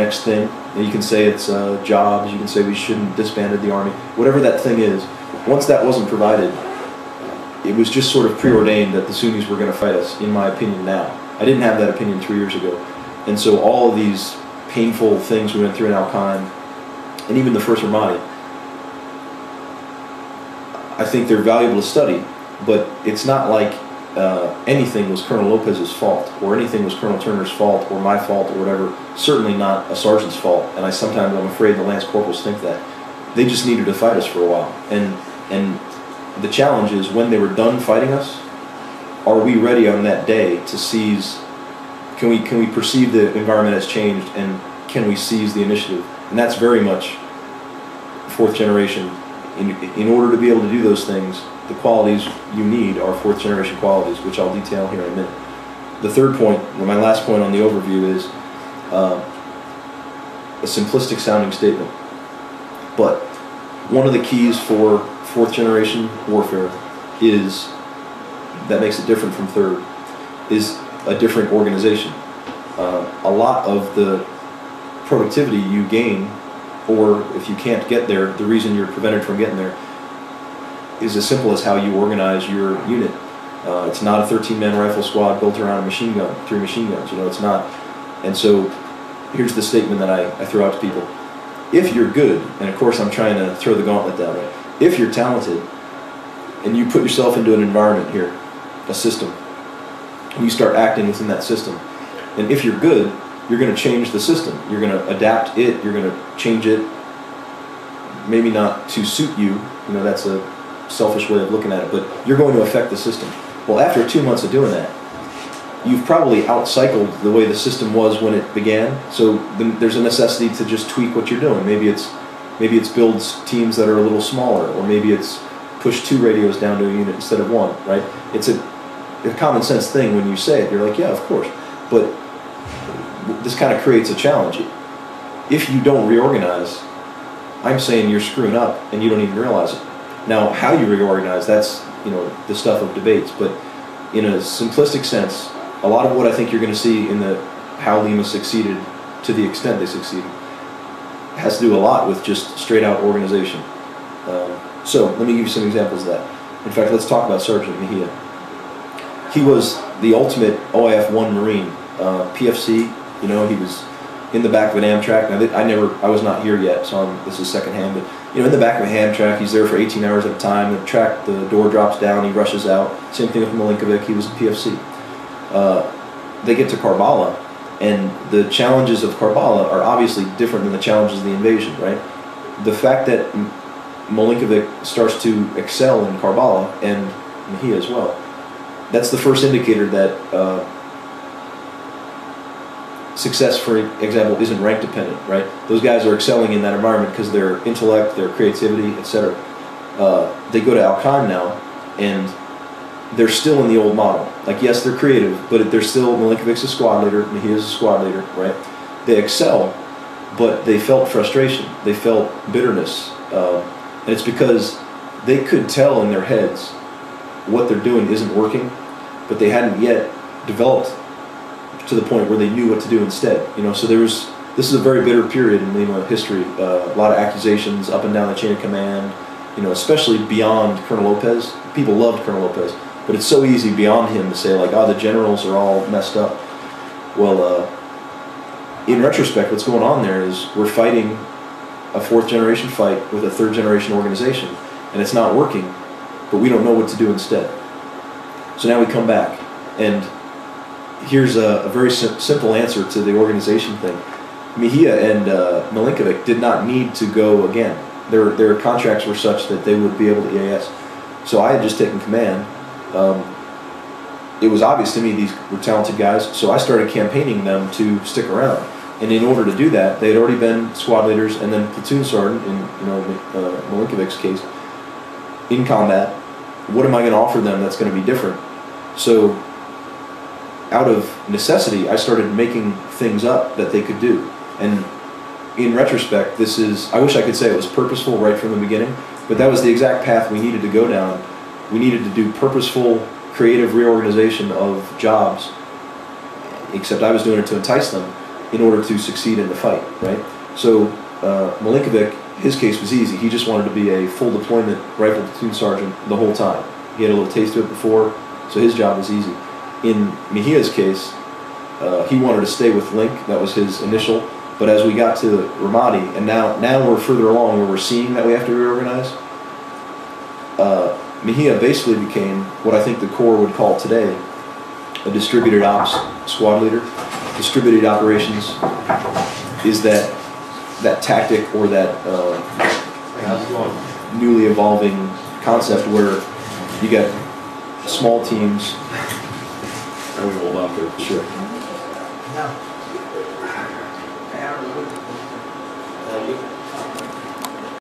next thing. And you can say it's jobs, you can say we shouldn't disbanded the Army, whatever that thing is. Once that wasn't provided, it was just sort of preordained that the Sunnis were going to fight us, in my opinion now. I didn't have that opinion 3 years ago. And so all of these painful things we went through in Al-Qaim, and even the First Ramadi, I think they're valuable to study, but it's not like anything was Colonel Lopez's fault, or anything was Colonel Turner's fault, or my fault, or whatever. Certainly not a sergeant's fault, and I'm afraid the lance corporals think that. They just needed to fight us for a while. And the challenge is, when they were done fighting us, are we ready on that day to seize? Can we perceive the environment has changed, and can we seize the initiative? And that's very much fourth generation. In order to be able to do those things, the qualities you need are fourth generation qualities, which I'll detail here in a minute. The third point, or my last point on the overview, is a simplistic sounding statement. But one of the keys for fourth generation warfare is, that makes it different from third, is a different organization. A lot of the productivity you gain, or if you can't get there, the reason you're prevented from getting there, is as simple as how you organize your unit. It's not a 13-man rifle squad built around a machine gun, 3 machine guns, it's not. And so here's the statement that I throw out to people. If you're good, and of course I'm trying to throw the gauntlet down, right? If you're talented, and you put yourself into an environment here, a system, and you start acting within that system, and if you're good, you're going to change the system. You're going to adapt it, you're going to change it, maybe not to suit you, that's a selfish way of looking at it, but you're going to affect the system. Well, after 2 months of doing that, you've probably outcycled the way the system was when it began, so then there's a necessity to just tweak what you're doing. Maybe it's builds teams that are a little smaller, or maybe it's push 2 radios down to a unit instead of 1, right? It's a common sense thing when you say it. You're like, yeah, of course. But this kind of creates a challenge. If you don't reorganize, I'm saying you're screwing up and you don't even realize it. Now, how you reorganize, that's the stuff of debates, but in a simplistic sense, a lot of what I think you're going to see in how Lima succeeded, to the extent they succeeded, has to do a lot with just straight out organization. So let me give you some examples of that. In fact, let's talk about Sergeant Mejia. He was the ultimate OIF-1 Marine, PFC. He was in the back of an Amtrak. Now, I was not here yet, so this is secondhand, but in the back of a Amtrak, he's there for 18 hours at a time. The door drops down, he rushes out. Same thing with Milinkovic, he was in PFC. They get to Karbala, and the challenges of Karbala are obviously different than the challenges of the invasion, right? The fact that Milinkovic starts to excel in Karbala, and Mejia as well, that's the first indicator that success, for example, isn't rank dependent, right? Those guys are excelling in that environment because their intellect, their creativity, etc. They go to Al-Qaim now, and they're still in the old model. Like, yes, they're creative, but they're still, Milinkovic's a squad leader, Mejia's a squad leader, right? They excel, but they felt frustration. They felt bitterness. And it's because they could tell in their heads what they're doing isn't working, but they hadn't yet developed to the point where they knew what to do instead. So this is a very bitter period in Lima history. A lot of accusations up and down the chain of command, especially beyond Colonel Lopez. People loved Colonel Lopez, but it's so easy beyond him to say, like, oh, the generals are all messed up. Well, in retrospect, what's going on there is we're fighting a fourth generation fight with a third generation organization, and it's not working, but we don't know what to do instead. So now we come back, and here's a very simple answer to the organization thing. Mejia and Milinkovic did not need to go again. Their contracts were such that they would be able to EAS. So I had just taken command. It was obvious to me these were talented guys, so I started campaigning them to stick around. And in order to do that, they had already been squad leaders and then platoon sergeant, in Milinkovic's case, in combat. What am I going to offer them that's going to be different? So out of necessity, I started making things up that they could do. And in retrospect, I wish I could say it was purposeful right from the beginning, but that was the exact path we needed to go down. We needed to do purposeful, creative reorganization of jobs, except I was doing it to entice them. in order to succeed in the fight, right? So Milinkovic, his case was easy. He just wanted to be a full deployment rifle platoon sergeant the whole time. He had a little taste of it before, so his job was easy. In Mejia's case, he wanted to stay with Link. That was his initial. But as we got to Ramadi, and now we're further along where we're seeing that we have to reorganize, Mejia basically became what I think the Corps would call today a distributed ops squad leader. Distributed operations is that tactic or that newly evolving concept where you got small teams. And we hold off there. Sure. No.